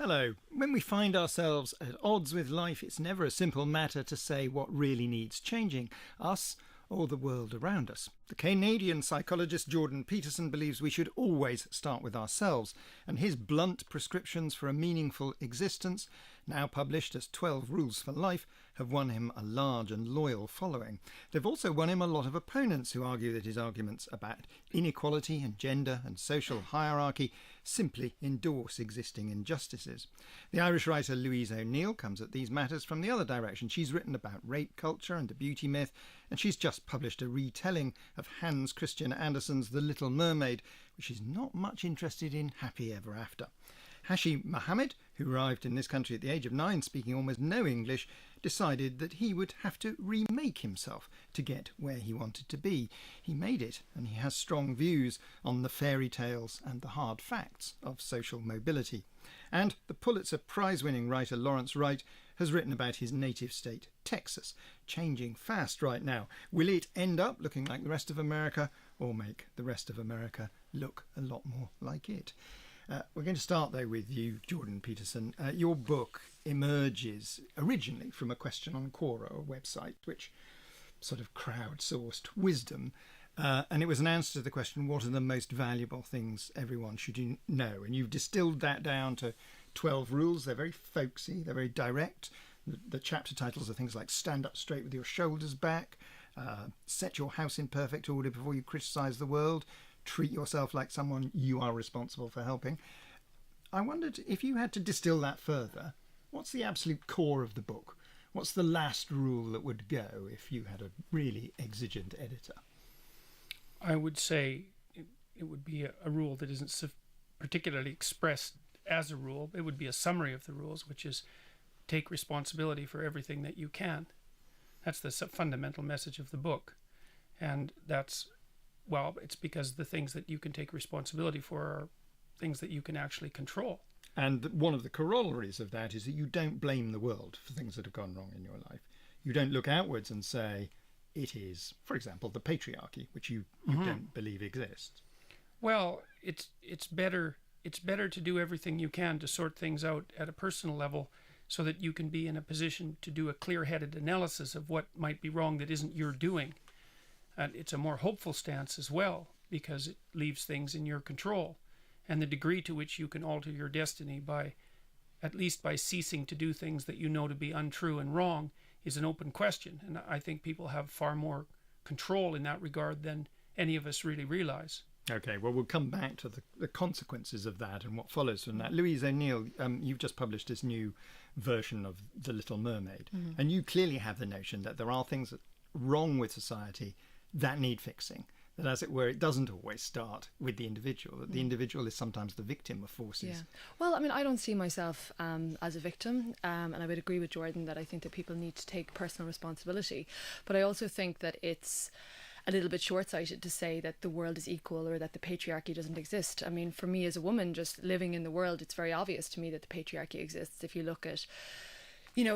Hello. When we find ourselves at odds with life, it's never a simple matter to say what really needs changing, us or the world around us. The Canadian psychologist Jordan Peterson believes we should always start with ourselves, and his blunt prescriptions for a meaningful existence, now published as 12 Rules for Life, have won him a large and loyal following. They've also won him a lot of opponents who argue that his arguments about inequality and gender and social hierarchy simply endorse existing injustices. The Irish writer Louise O'Neill comes at these matters from the other direction. She's written about rape culture and the beauty myth, and she's just published a retelling of Hans Christian Andersen's The Little Mermaid, which is not much interested in happy ever after. Hashi Mohammed, who arrived in this country at the age of 9 speaking almost no English, decided that he would have to remake himself to get where he wanted to be. He made it, and he has strong views on the fairy tales and the hard facts of social mobility. And the Pulitzer Prize-winning writer Lawrence Wright has written about his native state, Texas, changing fast right now. Will it end up looking like the rest of America, or make the rest of America look a lot more like it? We're going to start, though, with you, Jordan Peterson. Your book emerges originally from a question on Quora, a website which sort of crowdsourced wisdom. And it was an answer to the question, what are the most valuable things everyone should know? And you've distilled that down to 12 rules. They're very folksy, they're very direct. The chapter titles are things like stand up straight with your shoulders back, set your house in perfect order before you criticise the world, treat yourself like someone you are responsible for helping. I wondered if you had to distill that further, what's the absolute core of the book? What's the last rule that would go if you had a really exigent editor? I would say it would be a rule that isn't particularly expressed as a rule. It would be a summary of the rules, which is take responsibility for everything that you can. That's the fundamental message of the book. And it's because the things that you can take responsibility for are things that you can actually control. And one of the corollaries of that is that you don't blame the world for things that have gone wrong in your life. You don't look outwards and say, it is, for example, the patriarchy, which you don't believe exists. Well, it's better to do everything you can to sort things out at a personal level so that you can be in a position to do a clear-headed analysis of what might be wrong that isn't your doing. And it's a more hopeful stance as well, because it leaves things in your control. And the degree to which you can alter your destiny at least by ceasing to do things that you know to be untrue and wrong, is an open question. And I think people have far more control in that regard than any of us really realize. Okay, well, we'll come back to the consequences of that and what follows from that. Louise O'Neill, you've just published this new version of The Little Mermaid, and you clearly have the notion that there are things wrong with society that need fixing. That, as it were, it doesn't always start with the individual, that the individual is sometimes the victim of forces. Yeah. Well, I mean, I don't see myself as a victim, and I would agree with Jordan that I think that people need to take personal responsibility. But I also think that it's a little bit short-sighted to say that the world is equal or that the patriarchy doesn't exist. I mean, for me as a woman, just living in the world, it's very obvious to me that the patriarchy exists. If you look at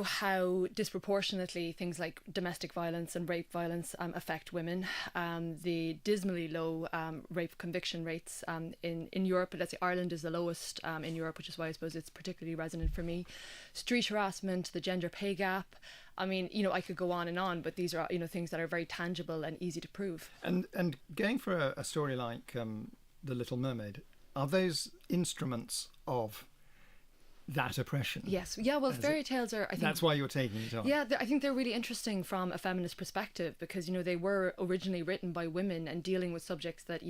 how disproportionately things like domestic violence and rape violence affect women, the dismally low rape conviction rates in Europe. Let's say Ireland is the lowest in Europe, which is why I suppose it's particularly resonant for me. Street harassment, the gender pay gap. I mean, I could go on, but these are, things that are very tangible and easy to prove. And going for a story like The Little Mermaid, are those instruments of that oppression? Yes. Yeah, well, fairy tales are, I think... That's why you're taking it on. Yeah, I think they're really interesting from a feminist perspective because, they were originally written by women and dealing with subjects that,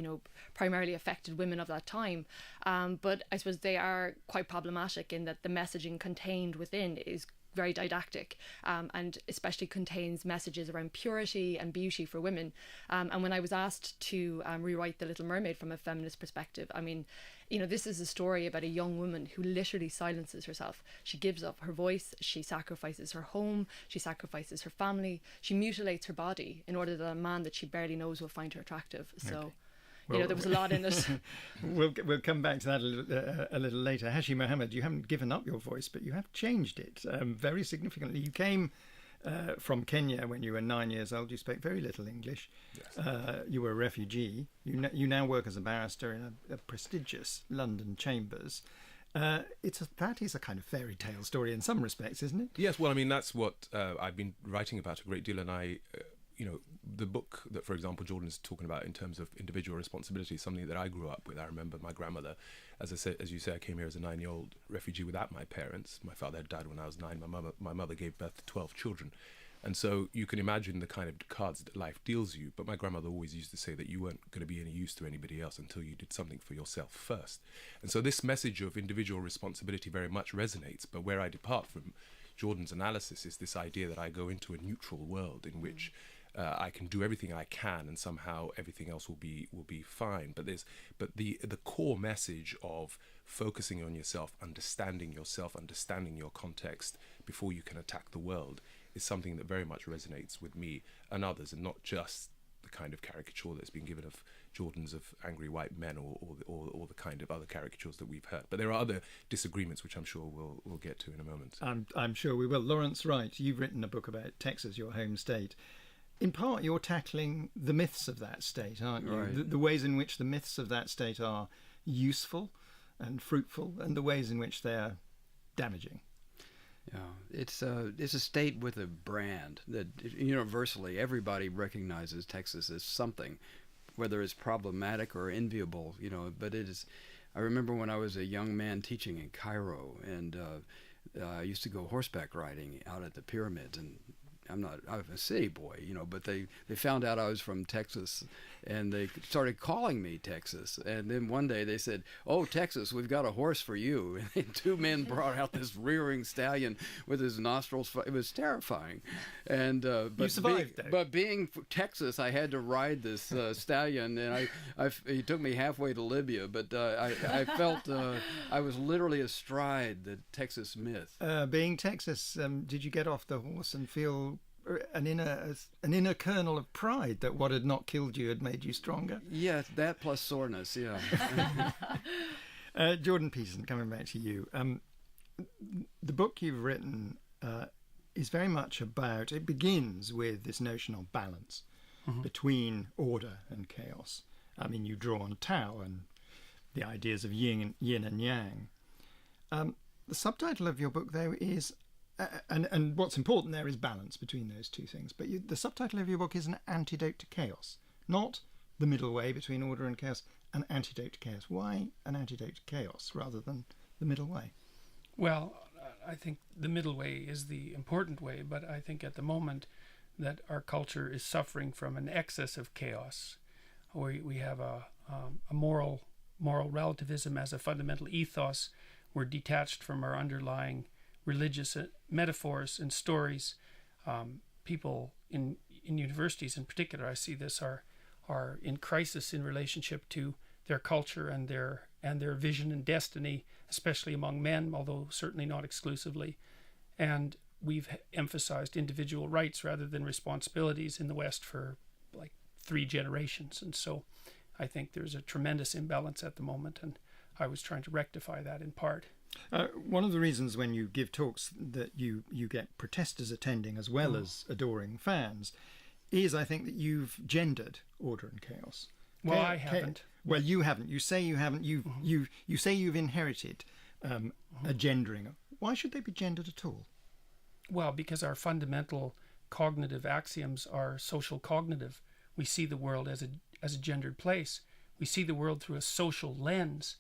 primarily affected women of that time. But I suppose they are quite problematic in that the messaging contained within is very didactic and especially contains messages around purity and beauty for women. And when I was asked to rewrite The Little Mermaid from a feminist perspective, I mean, this is a story about a young woman who literally silences herself. She gives up her voice, she sacrifices her home, she sacrifices her family, she mutilates her body in order that a man that she barely knows will find her attractive. So... Okay. Well, there was a lot in it. We'll come back to that a little later. Hashi Mohammed, you haven't given up your voice, but you have changed it very significantly. You came from Kenya when you were 9 years old. You spoke very little English. Yes. You were a refugee. You now work as a barrister in a prestigious London chambers. That is a kind of fairy tale story in some respects, isn't it? Yes, well, I mean, that's what I've been writing about a great deal, and the book that, for example, Jordan is talking about in terms of individual responsibility is something that I grew up with. I remember my grandmother, as you say, I came here as a 9-year-old refugee without my parents. My father had died when I was 9. My mother gave birth to 12 children. And so you can imagine the kind of cards that life deals you. But my grandmother always used to say that you weren't going to be any use to anybody else until you did something for yourself first. And so this message of individual responsibility very much resonates. But where I depart from Jordan's analysis is this idea that I go into a neutral world in which I can do everything I can, and somehow everything else will be fine. But the core message of focusing on yourself, understanding your context before you can attack the world, is something that very much resonates with me and others, and not just the kind of caricature that's been given of Jordans of angry white men, or the kind of other caricatures that we've heard. But there are other disagreements which I'm sure we'll get to in a moment. I'm sure we will. Lawrence Wright, you've written a book about Texas, your home state. In part, you're tackling the myths of that state, aren't you? Right. The ways in which the myths of that state are useful and fruitful, and the ways in which they're damaging. Yeah, it's a state with a brand that universally everybody recognizes Texas as something, whether it's problematic or enviable, but it is. I remember when I was a young man teaching in Cairo, and I used to go horseback riding out at the pyramids, and I'm a city boy, but they found out I was from Texas, and they started calling me Texas. And then one day they said, "Oh, Texas, we've got a horse for you." And 2 men brought out this rearing stallion with his nostrils. It was terrifying. And but you survived, though. But being Texas, I had to ride this stallion, and he took me halfway to Libya. But I felt I was literally astride the Texas myth. Being Texas, did you get off the horse and feel an inner kernel of pride that what had not killed you had made you stronger? Yeah, that plus soreness, yeah. Jordan Peterson, coming back to you. The book you've written is very much about, it begins with this notion of balance between order and chaos. I mean, you draw on Tao and the ideas of yin and yang. The subtitle of your book, though, is and what's important there is balance between those two things. But the subtitle of your book is An Antidote to Chaos, not the middle way between order and chaos, an antidote to chaos. Why an antidote to chaos rather than the middle way? Well, I think the middle way is the important way, but I think at the moment that our culture is suffering from an excess of chaos. We have a moral relativism as a fundamental ethos. We're detached from our underlying religious metaphors and stories. People in universities in particular, I see this, are in crisis in relationship to their culture and their vision and destiny, especially among men, although certainly not exclusively. And we've emphasized individual rights rather than responsibilities in the West for like 3 generations. And so I think there's a tremendous imbalance at the moment, and I was trying to rectify that in part. One of the reasons when you give talks that you get protesters attending as well as adoring fans is, I think, that you've gendered order and chaos. Well, I haven't. Well, you haven't. You say you haven't. You say you've inherited a gendering. Why should they be gendered at all? Well, because our fundamental cognitive axioms are social cognitive. We see the world as a gendered place. We see the world through a social lens.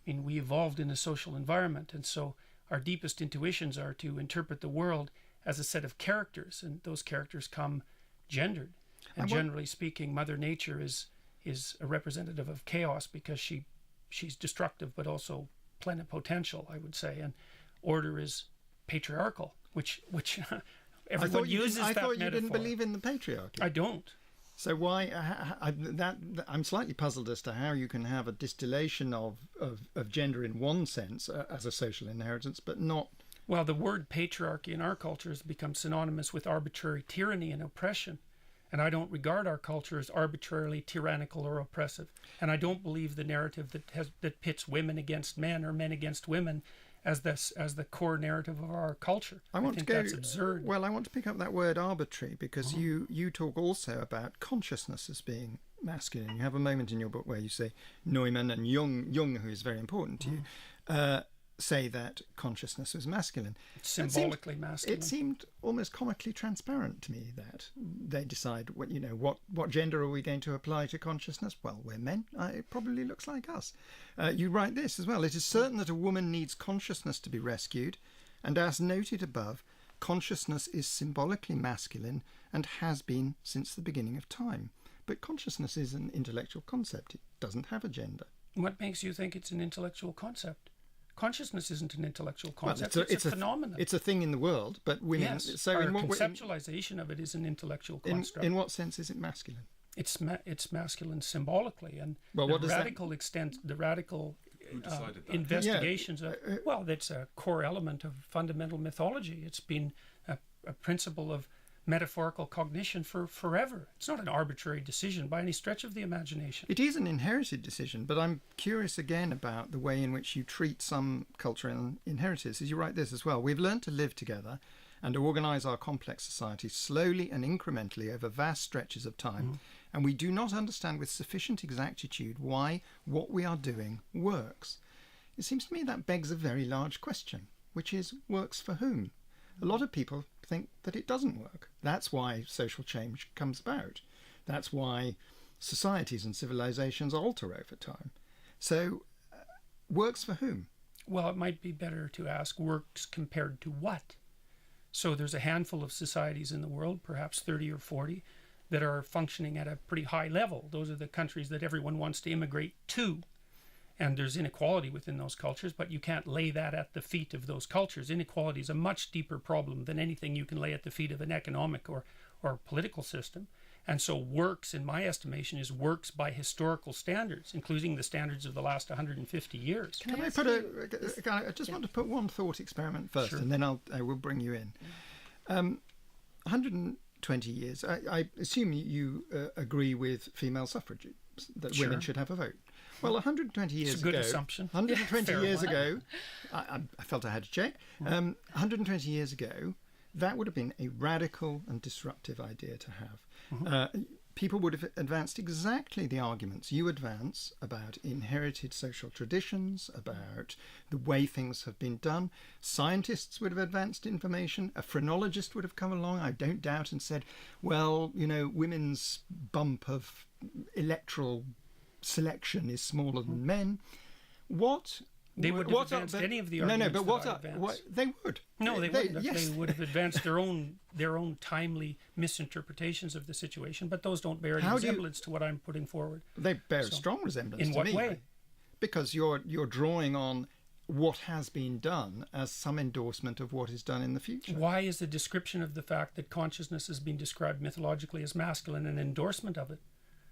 I mean, we evolved in a social environment, and so our deepest intuitions are to interpret the world as a set of characters, and those characters come gendered. And generally speaking, Mother Nature is a representative of chaos because she's destructive but also plenipotential, I would say, and order is patriarchal, which everyone uses that metaphor. I thought you didn't believe in the patriarchy. I don't. So why I'm slightly puzzled as to how you can have a distillation of gender in one sense as a social inheritance, but not. Well, the word patriarchy in our culture has become synonymous with arbitrary tyranny and oppression, and I don't regard our culture as arbitrarily tyrannical or oppressive. And I don't believe the narrative that pits women against men or men against women as the core narrative of our culture. I think that's absurd. Well, I want to pick up that word arbitrary because you talk also about consciousness as being masculine. You have a moment in your book where you say Neumann and Jung, who is very important to you, say that consciousness was masculine. It's symbolically masculine. It seemed almost comically transparent to me that they decide what gender are we going to apply to consciousness? Well, we're men. It probably looks like us. You write this as well. It is certain that a woman needs consciousness to be rescued, and as noted above, consciousness is symbolically masculine and has been since the beginning of time. But consciousness is an intellectual concept. It doesn't have a gender. What makes you think it's an intellectual concept? Consciousness isn't an intellectual concept. Well, it's a phenomenon. It's a thing in the world, but women. Yes, So our in what conceptualization of it is an intellectual construct. in what sense is it masculine? It's masculine symbolically, and Well, what the does radical extent, the radical Who decided that? investigations of that's a core element of fundamental mythology. It's been a principle of metaphorical cognition for forever. It's not an arbitrary decision by any stretch of the imagination. It is an inherited decision, but I'm curious again about the way in which you treat some cultural inheritance. As you write this as well, we've learned to live together and organise our complex society slowly and incrementally over vast stretches of time, and we do not understand with sufficient exactitude why what we are doing works. It seems to me that begs a very large question, which is, works for whom? A lot of people think that it doesn't work. That's why social change comes about. That's why societies and civilizations alter over time. So, works for whom? Well, it might be better to ask works compared to what? So there's a handful of societies in the world, perhaps 30 or 40, that are functioning at a pretty high level. Those are the countries that everyone wants to immigrate to. And there's inequality within those cultures, but you can't lay that at the feet of those cultures. Inequality is a much deeper problem than anything you can lay at the feet of an economic or political system. And so works, in my estimation, is works by historical standards, including the standards of the last 150 years. Can I just want to put one thought experiment first, Sure. and then I will bring you in. 120 years. I assume you agree with female suffrage, that Sure. women should have a vote. Well, 120 years It's a good ago, assumption. 120 Fair years one. ago, I felt I had to check. 120 years ago, that would have been a radical and disruptive idea to have. People would have advanced exactly the arguments you advance about inherited social traditions, about the way things have been done. Scientists would have advanced information. A phrenologist would have come along, I don't doubt, and said, well, women's bump of electoral selection is smaller than men. They would have advanced any of the arguments they would. No, they wouldn't. Yes. They would have advanced their own timely misinterpretations of the situation, but those don't bear any resemblance to what I'm putting forward. They bear a strong resemblance in to what me. way? Because you're drawing on what has been done as some endorsement of what is done in the future. Why is the description of the fact that consciousness has been described mythologically as masculine an endorsement of it?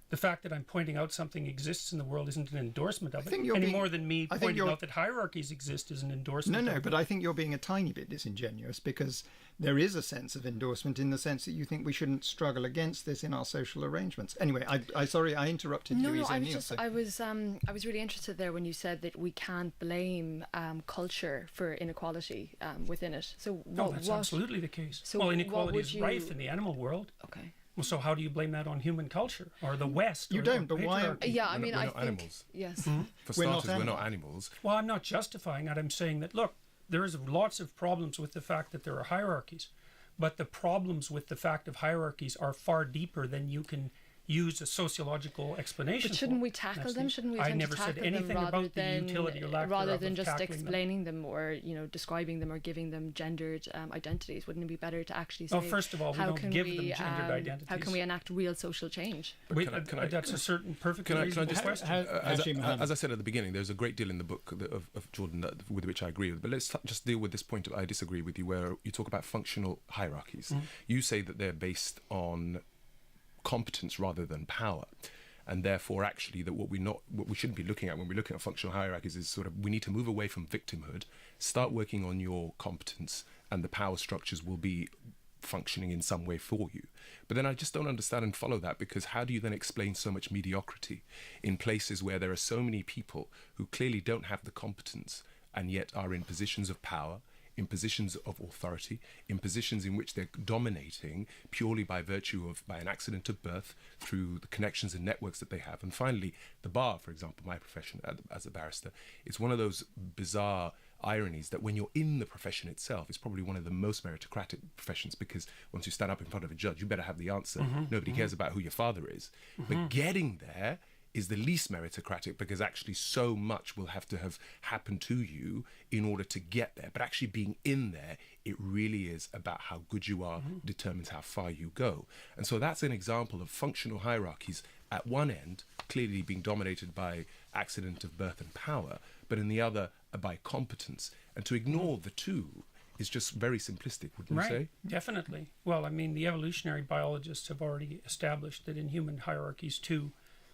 The fact that I'm pointing out something exists in the world isn't an endorsement of it, any more than me pointing out that hierarchies exist is an endorsement of it. But I think you're being a tiny bit disingenuous, because there is a sense of endorsement in the sense that you think we shouldn't struggle against this in our social arrangements. Anyway, sorry, I interrupted you. No, I was really interested there when you said that we can't blame culture for inequality within it. So that's absolutely the case. So inequality is rife in the animal world. Okay. Well, so how do you blame that on human culture or the West? You don't, but why? Yeah, I mean, we're I not think animals. yes. For starters, we're not animals. Well, I'm not justifying that. I'm saying that, look, there is lots of problems with the fact that there are hierarchies, but the problems with the fact of hierarchies are far deeper than you can use a sociological explanation. But shouldn't we tackle them? Shouldn't we attempt to tackle them rather than just explaining them or describing them or giving them gendered identities? Wouldn't it be better to actually say, well, first of all, we don't give them gendered identities. How can we enact real social change? That's a certain perfectly reasonable question. As I said at the beginning, there's a great deal in the book of Jordan with which I agree with. But let's just deal with this point I disagree with you, where you talk about functional hierarchies. You say that they're based on competence rather than power, and therefore actually that what we shouldn't be looking at when we're looking at functional hierarchies is sort of, we need to move away from victimhood, start working on your competence, and the power structures will be functioning in some way for you. But then I just don't understand and follow that, because how do you then explain so much mediocrity in places where there are so many people who clearly don't have the competence and yet are in positions of power, in positions of authority, in positions in which they're dominating purely by an accident of birth, through the connections and networks that they have. And finally, the bar, for example, my profession as a barrister, is one of those bizarre ironies that when you're in the profession itself, it's probably one of the most meritocratic professions, because once you stand up in front of a judge, you better have the answer. Nobody cares about who your father is. But getting there is the least meritocratic, because actually so much will have to have happened to you in order to get there. But actually being in there, it really is about how good you are, determines how far you go. And so that's an example of functional hierarchies at one end clearly being dominated by accident of birth and power, but in the other by competence. And to ignore the two is just very simplistic, wouldn't you say? Definitely. Well, I mean, the evolutionary biologists have already established that in human hierarchies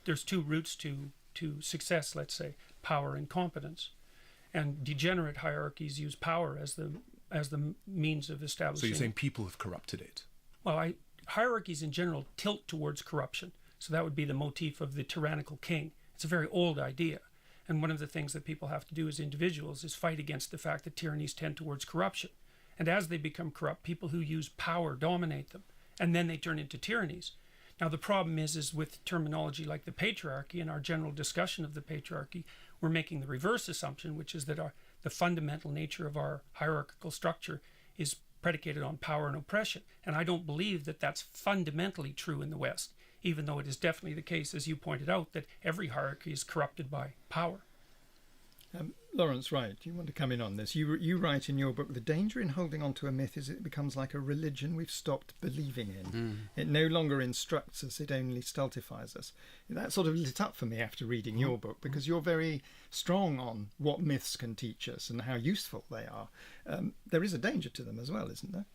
there's two routes to success, let's say, power and competence. And degenerate hierarchies use power as the means of establishing. So you're saying people have corrupted it? Well, hierarchies in general tilt towards corruption. So that would be the motif of the tyrannical king. It's a very old idea. And one of the things that people have to do as individuals is fight against the fact that tyrannies tend towards corruption. And as they become corrupt, people who use power dominate them. And then they turn into tyrannies. Now, the problem is with terminology like the patriarchy and our general discussion of the patriarchy, we're making the reverse assumption, which is that the fundamental nature of our hierarchical structure is predicated on power and oppression. And I don't believe that that's fundamentally true in the West, even though it is definitely the case, as you pointed out, that every hierarchy is corrupted by power. Lawrence Wright, you want to come in on this? You write in your book, the danger in holding on to a myth is it becomes like a religion we've stopped believing in. It no longer instructs us, it only stultifies us. That sort of lit up for me after reading your book, because you're very strong on what myths can teach us and how useful they are. There is a danger to them as well, isn't there?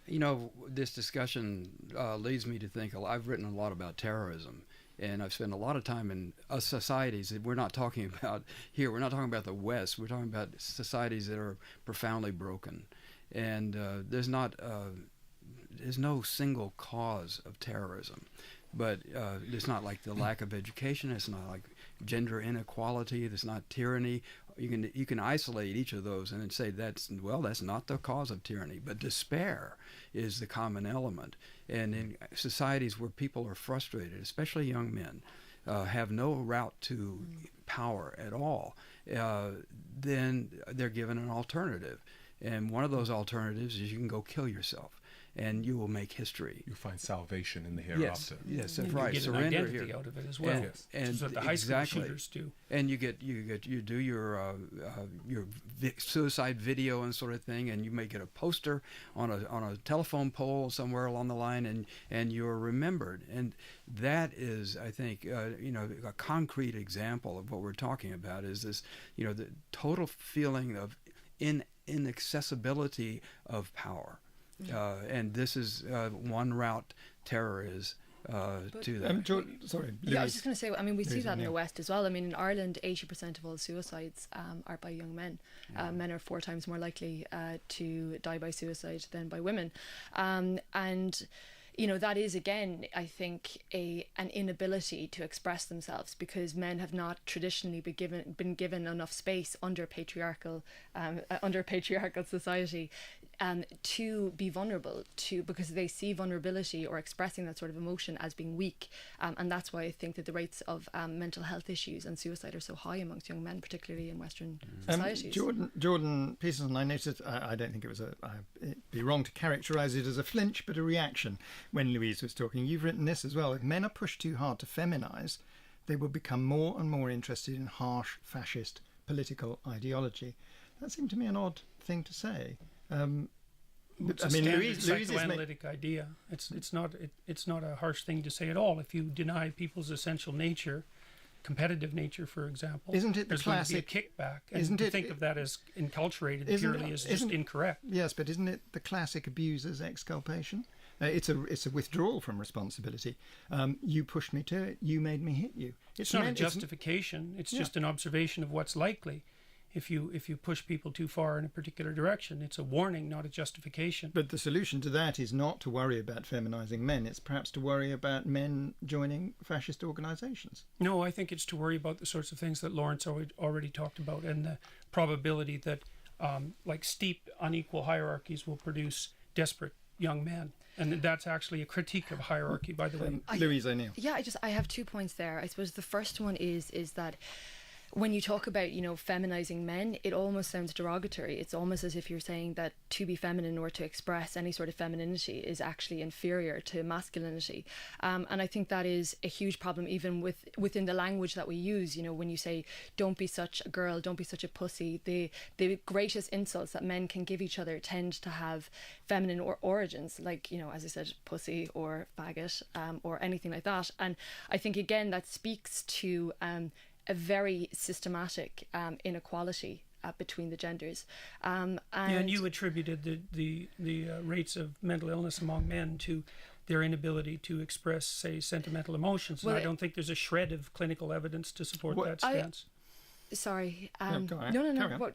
You know, this discussion leads me to think, I've written a lot about terrorism. And I've spent a lot of time in societies that we're not talking about here. We're not talking about the West. We're talking about societies that are profoundly broken. And there's no single cause of terrorism. But it's not like the lack of education. It's not like gender inequality. It's not tyranny. You can isolate each of those and then say that's not the cause of tyranny. But despair is the common element. And in societies where people are frustrated, especially young men, have no route to power at all, then they're given an alternative. And one of those alternatives is you can go kill yourself, and you will make history. You find salvation in the hereafter. Yes, that's right. You get Surrender an identity here out of it as well. and, Which is what the high school shooters do. And you do your suicide video and sort of thing, and you may get a poster on a telephone pole somewhere along the line, and you're remembered. And that is, I think, a concrete example of what we're talking about is this, the total feeling of inaccessibility of power. And this is one route terror is to that. Sorry, yeah, I was just going to say, I mean, we see that in the West as well. I mean, in Ireland, 80% of all suicides are by young men. Men are 4 times more likely to die by suicide than by women. And that is, again, I think, an inability to express themselves, because men have not traditionally been given enough space under patriarchal society to be vulnerable, because they see vulnerability or expressing that sort of emotion as being weak. And that's why I think that the rates of mental health issues and suicide are so high amongst young men, particularly in Western societies. Jordan Peterson, I noticed, I don't think it was it'd be wrong to characterise it as a flinch, but a reaction when Louise was talking. You've written this as well. If men are pushed too hard to feminise, they will become more and more interested in harsh fascist political ideology. That seemed to me an odd thing to say. It's a standard psychoanalytic idea. It's not a harsh thing to say at all. If you deny people's essential nature, competitive nature, for example, isn't it there's going to be a kickback. And to think of that as enculturated purely is just incorrect. Yes, but isn't it the classic abuser's exculpation? It's a withdrawal from responsibility. You pushed me to it. You made me hit you. It's not a justification. It's just an observation of what's likely. If you push people too far in a particular direction, it's a warning, not a justification. But the solution to that is not to worry about feminising men. It's perhaps to worry about men joining fascist organisations. No, I think it's to worry about the sorts of things that Lawrence already talked about, and the probability that steep, unequal hierarchies will produce desperate young men. And that's actually a critique of hierarchy, by the way. Louise O'Neill. Yeah, I have 2 points there. I suppose the first one is that when you talk about, feminizing men, it almost sounds derogatory. It's almost as if you're saying that to be feminine or to express any sort of femininity is actually inferior to masculinity. And I think that is a huge problem even within the language that we use. When you say, don't be such a girl, don't be such a pussy, the greatest insults that men can give each other tend to have feminine origins, like, as I said, pussy or faggot, or anything like that. And I think, again, that speaks to a very systematic inequality between the genders. And you attributed the rates of mental illness among men to their inability to express, say, sentimental emotions. And I don't think there's a shred of clinical evidence to support that stance. Sorry. Go ahead. No.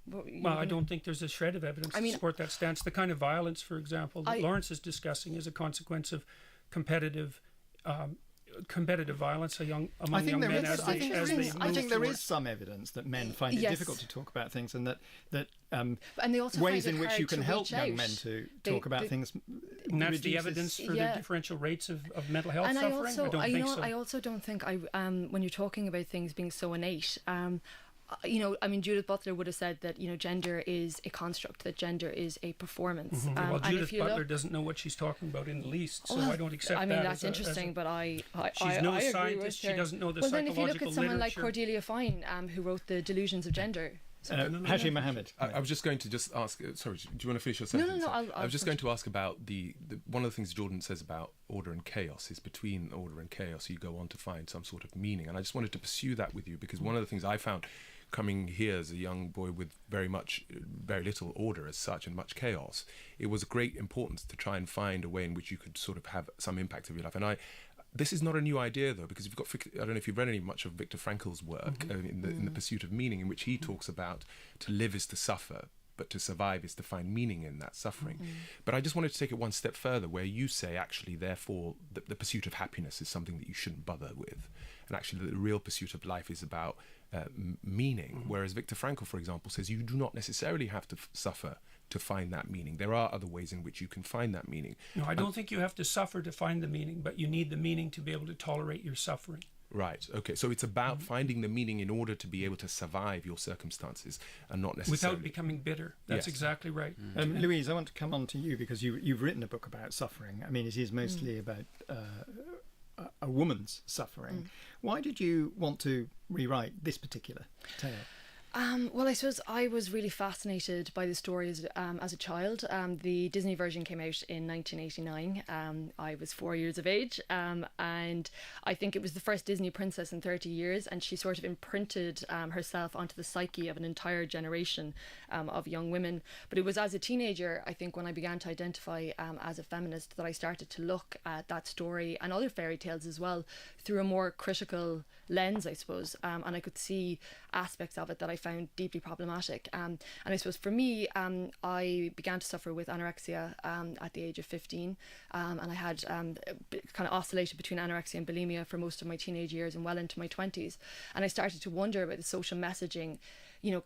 Well, I don't think there's a shred of evidence to support that stance. The kind of violence, for example, that Lawrence is discussing is a consequence of competitive violence among young men as they move I think there forward. is some evidence that men find it difficult to talk about things, and that and they also ways find in it which hard you can to help reach young out. men to talk about things. And that's the reduces- evidence for the differential rates of mental health And suffering? I don't think so. I also don't think when you're talking about things being so innate, Judith Butler would have said that, gender is a construct, that gender is a performance. Well, Judith Butler doesn't know what she's talking about in the least, so I don't accept that. That's interesting, but she's no scientist. She doesn't know the well, psychological then if you look at someone like literature. Cordelia Fine, who wrote The Delusions of Gender. Hashi Mohammed. I was just going to ask. Sorry, do you want to finish your sentence? No. I was just going to ask about the one of the things Jordan says about order and chaos is between order and chaos you go on to find some sort of meaning, and I just wanted to pursue that with you because one of the things I found coming here as a young boy with very little order as such and much chaos, it was a great importance to try and find a way in which you could sort of have some impact of your life. And this is not a new idea though, because I don't know if you've read any much of Viktor Frankl's work in the Pursuit of Meaning, in which he talks about to live is to suffer, but to survive is to find meaning in that suffering. But I just wanted to take it one step further, where you say actually, therefore, the pursuit of happiness is something that you shouldn't bother with, and actually the real pursuit of life is about meaning. Whereas Viktor Frankl, for example, says you do not necessarily have to suffer to find that meaning. There are other ways in which you can find that meaning. No, I don't think you have to suffer to find the meaning, but you need the meaning to be able to tolerate your suffering. Right. Okay. So it's about finding the meaning in order to be able to survive your circumstances, and not necessarily without becoming bitter. That's exactly right. Louise, I want to come on to you because you've written a book about suffering. I mean, it is mostly about a woman's suffering. Why did you want to rewrite this particular tale? Well, I suppose I was really fascinated by the story as a child. The Disney version came out in 1989. I was 4 years of age, and I think it was the first Disney princess in 30 years, and she sort of imprinted herself onto the psyche of an entire generation of young women. But it was as a teenager, I think, when I began to identify as a feminist, that I started to look at that story and other fairy tales as well through a more critical lens, I suppose, and I could see aspects of it that I found deeply problematic. And I suppose for me, I began to suffer with anorexia at the age of 15, and I had kind of oscillated between anorexia and bulimia for most of my teenage years and well into my 20s. And I started to wonder about the social messaging,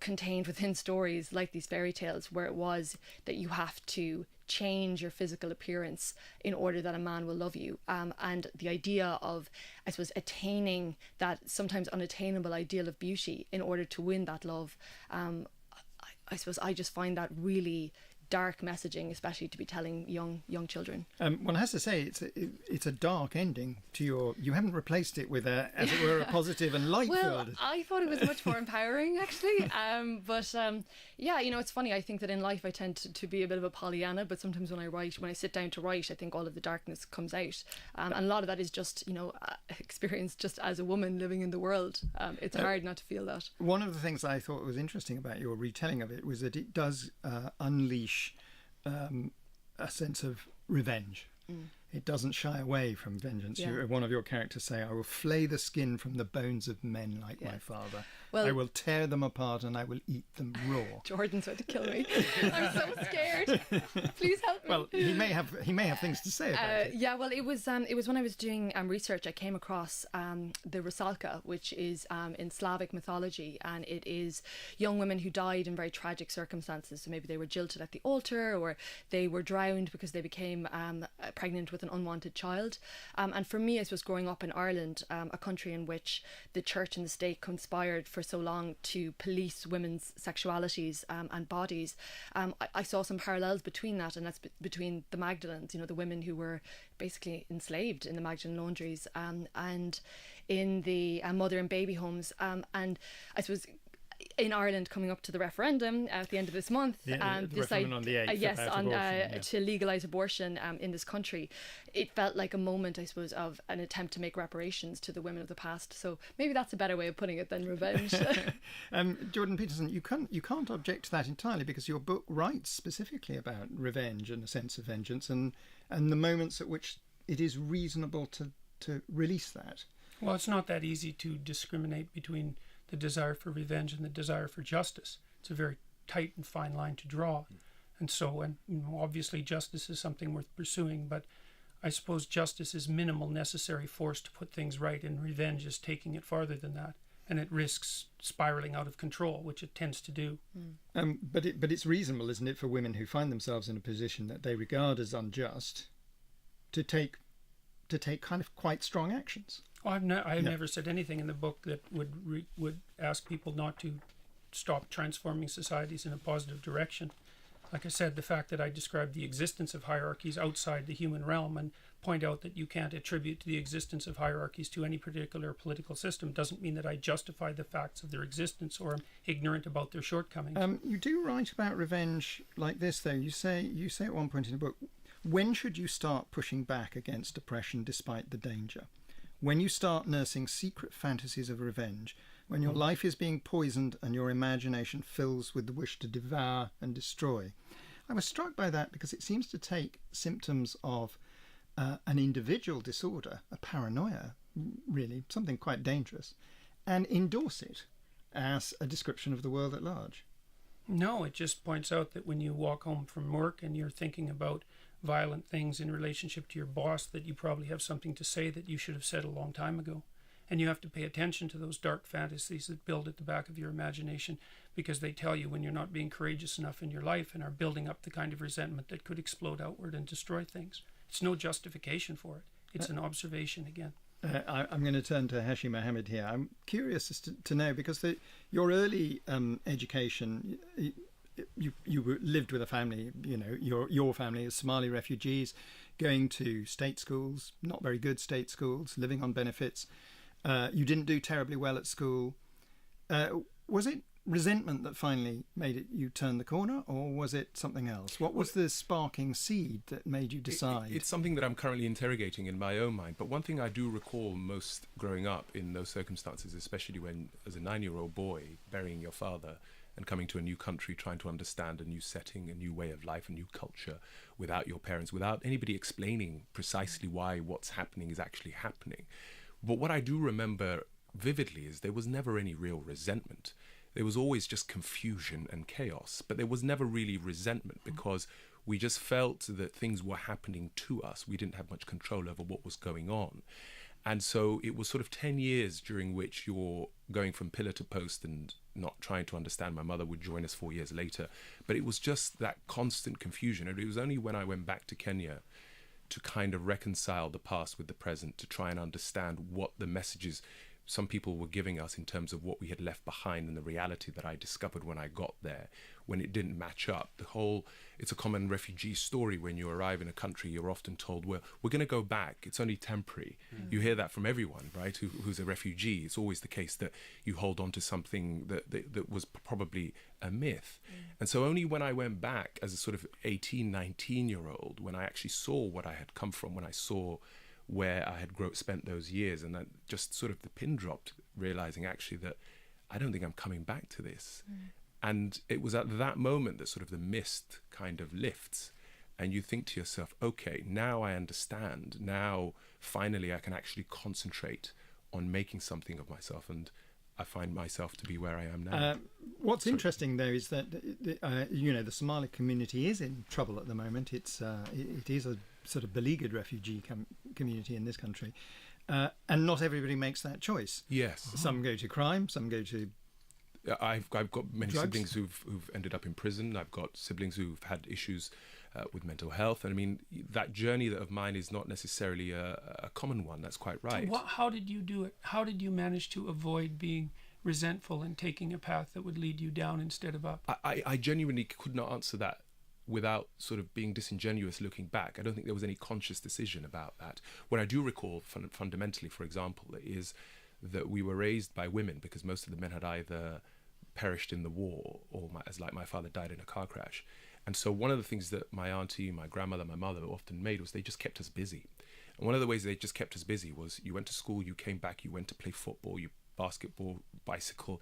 contained within stories like these fairy tales, where it was that you have to change your physical appearance in order that a man will love you, and the idea of, I suppose, attaining that sometimes unattainable ideal of beauty in order to win that love. I suppose I just find that really dark messaging, especially to be telling young children. One has to say it's a dark ending to your. You haven't replaced it with as it were, a positive and light-filled. Well, I thought it was much more empowering, actually. Yeah, it's funny. I think that in life I tend to be a bit of a Pollyanna, but sometimes when I sit down to write, I think all of the darkness comes out, and a lot of that is just experience just as a woman living in the world. It's hard not to feel that. One of the things I thought was interesting about your retelling of it was that it does unleash a sense of revenge. It doesn't shy away from vengeance. Yeah. One of your characters say, "I will flay the skin from the bones of men like my father. Well, I will tear them apart and I will eat them raw." Jordan's going to kill me. I'm so scared. Please help me. Well, he may have things to say about it. Yeah, well, it was when I was doing research, I came across the Rusalka, which is in Slavic mythology, and it is young women who died in very tragic circumstances. So maybe they were jilted at the altar, or they were drowned because they became pregnant with with an unwanted child. And for me, I suppose growing up in Ireland, a country in which the church and the state conspired for so long to police women's sexualities and bodies, I saw some parallels between that, and that's between the Magdalens, the women who were basically enslaved in the Magdalen laundries, and in the mother and baby homes. And I suppose in Ireland, coming up to the referendum at the end of this month, the referendum on the 8th, to legalise abortion in this country, it felt like a moment, I suppose, of an attempt to make reparations to the women of the past. So maybe that's a better way of putting it than revenge. Jordan Peterson, you can't object to that entirely, because your book writes specifically about revenge and a sense of vengeance, and the moments at which it is reasonable to release that. Well, it's not that easy to discriminate between the desire for revenge and the desire for justice. It's a very tight and fine line to draw. And obviously justice is something worth pursuing, but I suppose justice is minimal necessary force to put things right, and revenge is taking it farther than that. And it risks spiraling out of control, which it tends to do. But it's reasonable, isn't it, for women who find themselves in a position that they regard as unjust to take kind of quite strong actions? Oh, I've never said anything in the book that would ask people not to stop transforming societies in a positive direction. Like I said, the fact that I describe the existence of hierarchies outside the human realm and point out that you can't attribute the existence of hierarchies to any particular political system doesn't mean that I justify the facts of their existence or am ignorant about their shortcomings. You do write about revenge like this, though. You say at one point in the book, when should you start pushing back against oppression despite the danger? When you start nursing secret fantasies of revenge, when your life is being poisoned and your imagination fills with the wish to devour and destroy. I was struck by that because it seems to take symptoms of an individual disorder, a paranoia, really, something quite dangerous, and endorse it as a description of the world at large. No, it just points out that when you walk home from work and you're thinking about violent things in relationship to your boss, that you probably have something to say that you should have said a long time ago. And you have to pay attention to those dark fantasies that build at the back of your imagination, because they tell you when you're not being courageous enough in your life and are building up the kind of resentment that could explode outward and destroy things. It's no justification for it. It's an observation again. I'm going to turn to Heshi Mohammed here. I'm curious as to know, because your early education, you lived with a family, your family as Somali refugees, going to state schools, not very good state schools, living on benefits. You didn't do terribly well at school. Was it resentment that finally made you turn the corner, or was it something else? What was the sparking seed that made you decide? It's something that I'm currently interrogating in my own mind. But one thing I do recall most growing up in those circumstances, especially when, as a 9-year-old boy, burying your father and coming to a new country, trying to understand a new setting, a new way of life, a new culture, without your parents, without anybody explaining precisely why what's happening is actually happening. But what I do remember vividly is there was never any real resentment. There was always just confusion and chaos, but there was never really resentment, because we just felt that things were happening to us. We didn't have much control over what was going on. And so it was sort of 10 years during which you're going from pillar to post and not trying to understand. My mother would join us 4 years later, but it was just that constant confusion. And it was only when I went back to Kenya to kind of reconcile the past with the present, to try and understand what the messages some people were giving us in terms of what we had left behind and the reality that I discovered when I got there, when it didn't match up. It's a common refugee story. When you arrive in a country, you're often told, well, we're going to go back. It's only temporary. You hear that from everyone, right, who's a refugee. It's always the case that you hold on to something that was probably a myth. And so only when I went back as a sort of 18, 19-year-old, when I actually saw what I had come from, when I saw where I had spent those years, and then just sort of the pin dropped, realizing actually that I don't think I'm coming back to this. And it was at that moment that sort of the mist kind of lifts, and you think to yourself, okay, now I understand. Now finally I can actually concentrate on making something of myself, and I find myself to be where I am now. What's interesting, though, is that the Somali community is in trouble at the moment. It is a sort of beleaguered refugee community in this country, and not everybody makes that choice. Yes. Some go to crime, some go to I've got many Drugs? siblings who've ended up in prison. I've got siblings who've had issues with mental health, and I mean that journey of mine is not necessarily a common one. That's quite right. How did you do it? How did you manage to avoid being resentful and taking a path that would lead you down instead of up? I genuinely could not answer that without sort of being disingenuous looking back. I don't think there was any conscious decision about that. What I do recall fundamentally, for example, is that we were raised by women, because most of the men had either perished in the war or my father died in a car crash. And so one of the things that my auntie, my grandmother, my mother often made was they just kept us busy. And one of the ways they just kept us busy was you went to school, you came back, you went to play football, you basketball, bicycle.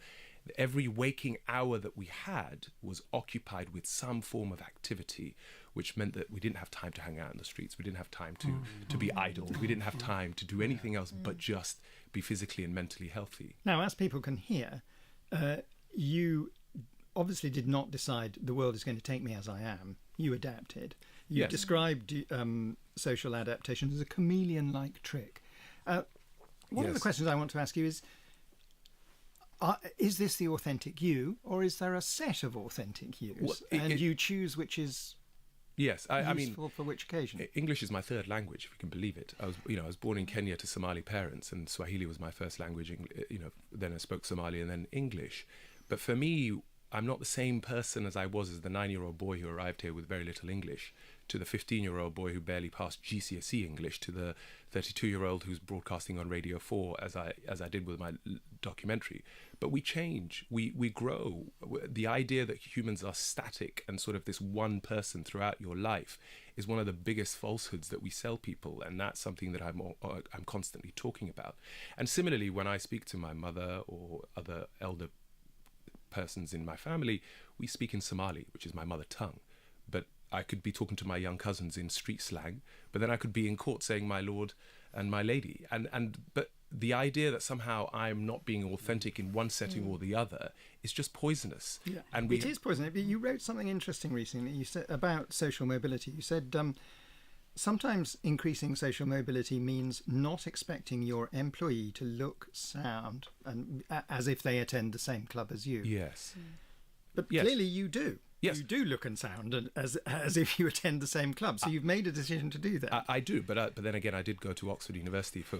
Every waking hour that we had was occupied with some form of activity, which meant that we didn't have time to hang out in the streets. We didn't have time to be idle. We didn't have time to do anything else but just be physically and mentally healthy. Now, as people can hear, you obviously did not decide the world is going to take me as I am. You adapted. You Yes. described social adaptation as a chameleon-like trick. One of the Yes. questions I want to ask you is this the authentic you, or is there a set of authentic yous, Well, and you choose which is Yes, I mean, useful for which occasion? English is my third language, if you can believe it. I was born in Kenya to Somali parents, and Swahili was my first language. Then I spoke Somali and then English. But for me, I'm not the same person as I was as the 9-year-old boy who arrived here with very little English, to the 15-year-old boy who barely passed GCSE English, to the 32-year-old who's broadcasting on Radio 4 as I did with my documentary. But we change, we grow. The idea that humans are static and sort of this one person throughout your life is one of the biggest falsehoods that we sell people, and that's something that I'm constantly talking about. And similarly, when I speak to my mother or other elder persons in my family, we speak in Somali, which is my mother tongue. But I could be talking to my young cousins in street slang, but then I could be in court saying my lord and my lady. But the idea that somehow I'm not being authentic in one setting or the other is just poisonous. Yeah, and it is poisonous. You wrote something interesting recently. You said about social mobility. You said sometimes increasing social mobility means not expecting your employee to look, sound, and as if they attend the same club as you. Yes. But Yes. clearly you do. Yes. You do look and sound as if you attend the same club. So you've made a decision to do that. I do, but then again, I did go to Oxford University for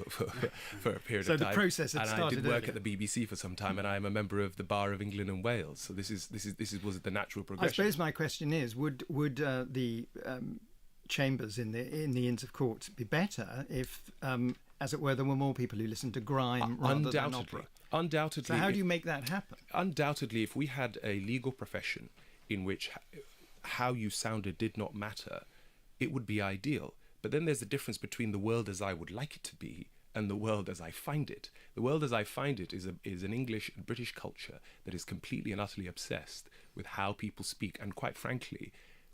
a period So of the time. process had and I started did work earlier. at the BBC for some time, and I am a member of the Bar of England and Wales. So this was the natural I progression. suppose my question is: Would the chambers in the Inns of Court be better if, as it were, there were more people who listened to grime rather than opera? Undoubtedly. So how do you make that happen? Undoubtedly, if we had a legal profession in which how you sounded did not matter, it would be ideal. But then there's a difference between the world as I would like it to be and the world as I find it. The world as I find it is an English and British culture that is completely and utterly obsessed with how people speak, and quite frankly,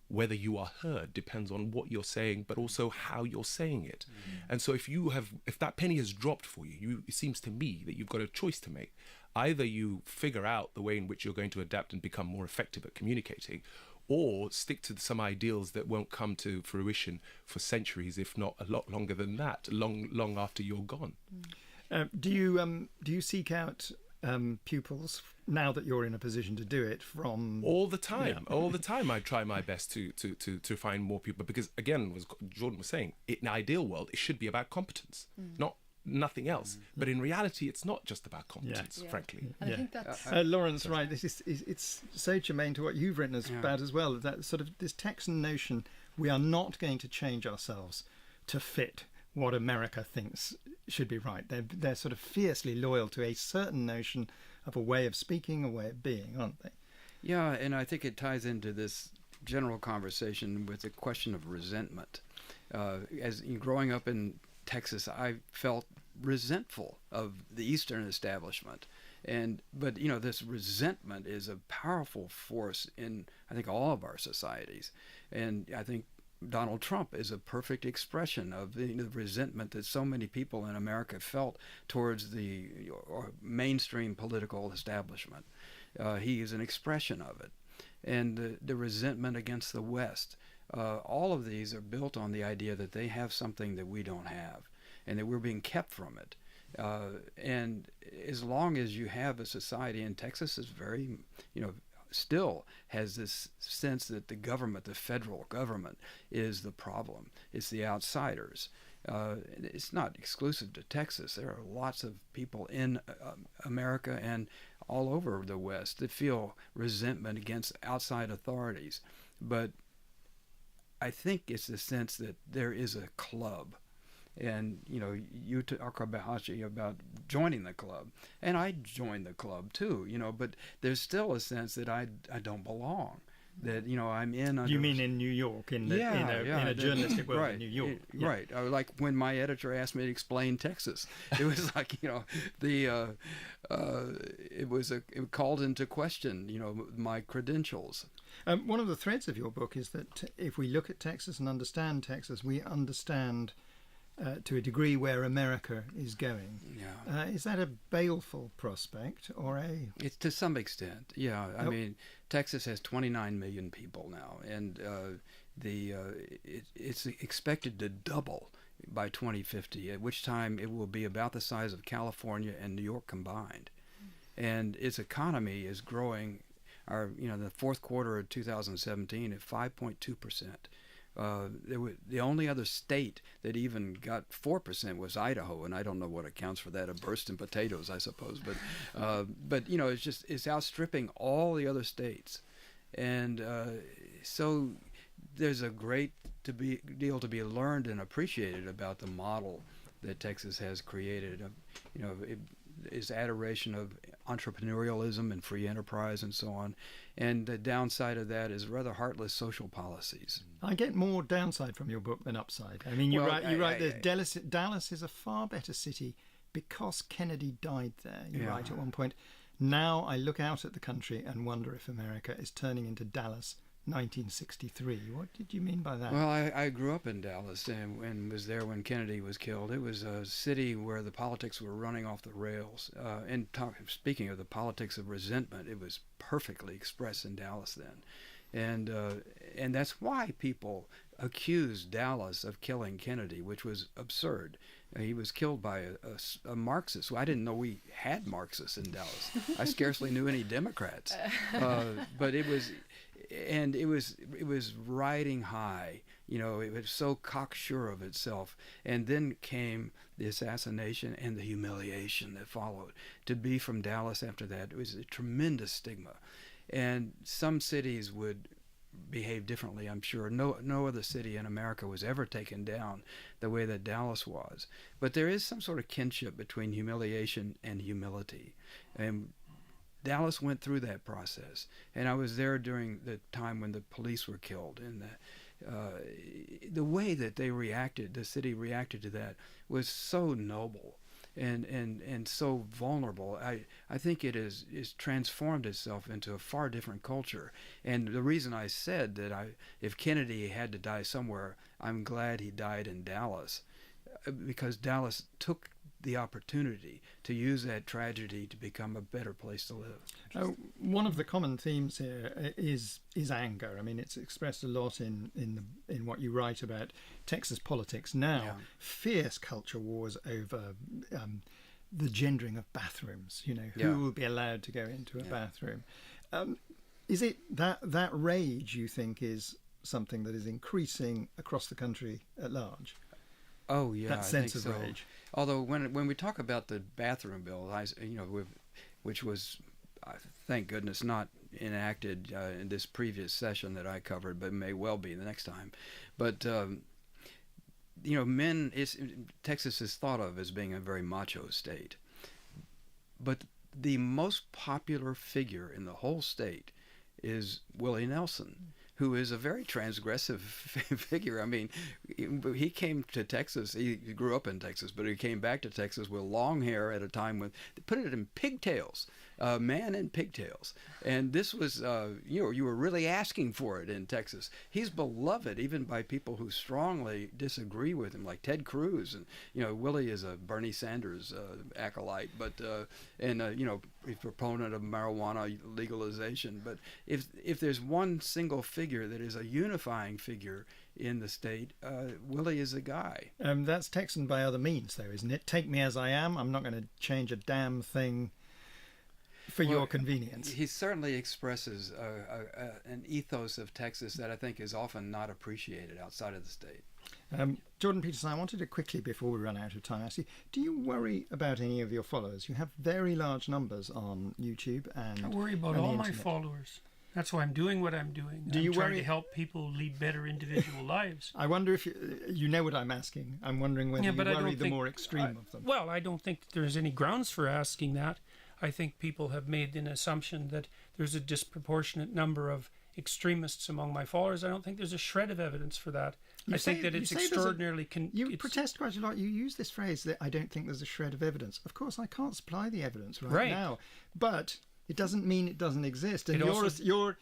whether you are heard depends on what you're saying, but also how you're saying it. And so if that penny has dropped for you, it seems to me that you've got a choice to make. Either you figure out the way in which you're going to adapt and become more effective at communicating, or stick to some ideals that won't come to fruition for centuries, if not a lot longer than that, long after you're gone. Do you seek out pupils now that you're in a position to do it from All the time I try my best to find more people, because again, as Jordan was saying, in an ideal world it should be about competence, not nothing else. But in reality, it's not just about competence, Yeah. frankly. And I think that's Lawrence, right? This is it's so germane to what you've written about as well. That sort of this Texan notion: we are not going to change ourselves to fit what America thinks should be right. They're sort of fiercely loyal to a certain notion of a way of speaking, a way of being, aren't they? Yeah, and I think it ties into this general conversation with the question of resentment. Growing up in Texas, I felt resentful of the Eastern establishment. But this resentment is a powerful force in, I think, all of our societies. And I think Donald Trump is a perfect expression of the resentment that so many people in America felt towards the mainstream political establishment. He is an expression of it. And the resentment against the West. All of these are built on the idea that they have something that we don't have, and that we're being kept from it. And as long as you have a society, and Texas is very, still has this sense that the government, the federal government, is the problem. It's the outsiders. It's not exclusive to Texas. There are lots of people in America and all over the West that feel resentment against outside authorities. But I think it's the sense that there is a club. And, you talk about joining the club. And I joined the club too, but there's still a sense that I don't belong. That, I'm in under... You mean in New York, in a journalistic world right, in New York? Right. Like when my editor asked me to explain Texas, it was like, it called into question, my credentials. One of the threads of your book is that if we look at Texas and understand Texas, we understand to a degree where America is going. Yeah. Is that a baleful prospect or a... It's to some extent, yeah. I mean, Texas has 29 million people now, and it's expected to double by 2050, at which time it will be about the size of California and New York combined. And its economy is growing, the fourth quarter of 2017 at 5.2%. The only other state that even got 4% was Idaho, and I don't know what accounts for that—a burst in potatoes, I suppose. But it's outstripping all the other states, and so there's a great deal to be learned and appreciated about the model that Texas has created. Is adoration of entrepreneurialism and free enterprise and so on. And the downside of that is rather heartless social policies. I get more downside from your book than upside. I mean, you write that Dallas is a far better city because Kennedy died there. You write at one point, now I look out at the country and wonder if America is turning into Dallas 1963. What did you mean by that? Well, I grew up in Dallas and was there when Kennedy was killed. It was a city where the politics were running off the rails. Speaking of the politics of resentment, it was perfectly expressed in Dallas then. And that's why people accused Dallas of killing Kennedy, which was absurd. He was killed by a Marxist. Well, I didn't know we had Marxists in Dallas. I scarcely knew any Democrats. But it was riding high. It was so cocksure of itself. And then came the assassination and the humiliation that followed. To be from Dallas after that, it was a tremendous stigma. And some cities would behave differently, I'm sure. No other city in America was ever taken down the way that Dallas was. But there is some sort of kinship between humiliation and humility. And Dallas went through that process, and I was there during the time when the police were killed, and the way that the city reacted to that was so noble and so vulnerable. I think it is transformed itself into a far different culture. And the reason I said that if Kennedy had to die somewhere, I'm glad he died in Dallas, because Dallas took the opportunity to use that tragedy to become a better place to live. One of the common themes here is anger. I mean, it's expressed a lot in what you write about Texas politics now. Yeah. Fierce culture wars over the gendering of bathrooms. Who will be allowed to go into a bathroom? Is it that rage, you think, is something that is increasing across the country at large? Oh yeah, that sense I think of so. rage. Although when we talk about the bathroom bill, which was, thank goodness, not enacted in this previous session that I covered, but may well be the next time. But Texas is thought of as being a very macho state, but the most popular figure in the whole state is Willie Nelson, who is a very transgressive figure. I mean, he came to Texas. He grew up in Texas, but he came back to Texas with long hair at a time when they put it in pigtails. man in pigtails. And this was, you were really asking for it in Texas. He's beloved even by people who strongly disagree with him, like Ted Cruz. And, Willie is a Bernie Sanders acolyte, but, he's a proponent of marijuana legalization. But if there's one single figure that is a unifying figure in the state, Willie is the guy. That's Texan by other means, though, isn't it? Take me as I am. I'm not going to change a damn thing for your convenience. He certainly expresses an ethos of Texas that I think is often not appreciated outside of the state. Jordan Peterson, I wanted to quickly, before we run out of time, ask you, do you worry about any of your followers? You have very large numbers on YouTube and I worry about all my followers. That's why I'm doing what I'm doing. I'm trying to help people lead better individual lives. I wonder if you know what I'm asking. I'm wondering whether you worry the more extreme of them. Well, I don't think that there's any grounds for asking that. I think people have made an assumption that there's a disproportionate number of extremists among my followers. I don't think there's a shred of evidence for that. I think that it's extraordinarily... You protest quite a lot. You use this phrase that I don't think there's a shred of evidence. Of course, I can't supply the evidence right now. But... it doesn't mean it doesn't exist, and your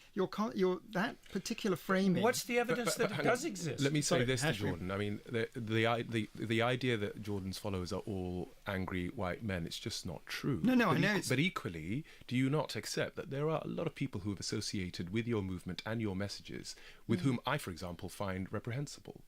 that particular framing. What's the evidence that it does exist? Let me say this to Jordan. I mean, the idea that Jordan's followers are all angry white men, it's just not true. No, I know. But equally, do you not accept that there are a lot of people who have associated with your movement and your messages, with whom I, for example, find reprehensible?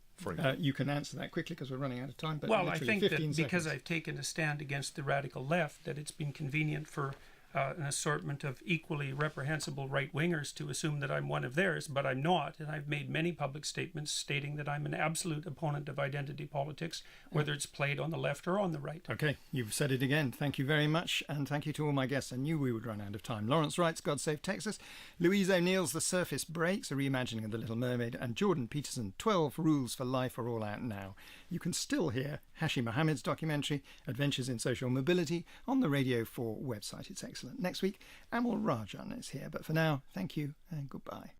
You can answer that quickly because we're running out of time. But I think that because I've taken a stand against the radical left, that it's been convenient for an assortment of equally reprehensible right-wingers to assume that I'm one of theirs, but I'm not, and I've made many public statements stating that I'm an absolute opponent of identity politics, whether it's played on the left or on the right. Okay, you've said it again. Thank you very much, and thank you to all my guests. I knew we would run out of time. Lawrence Wright's God Save Texas, Louise O'Neill's The Surface Breaks, a reimagining of The Little Mermaid, and Jordan Peterson, 12 Rules for Life are all out now. You can still hear Hashi Mohammed's documentary, Adventures in Social Mobility, on the Radio 4 website. It's excellent. Next week, Amal Rajan is here. But for now, thank you and goodbye.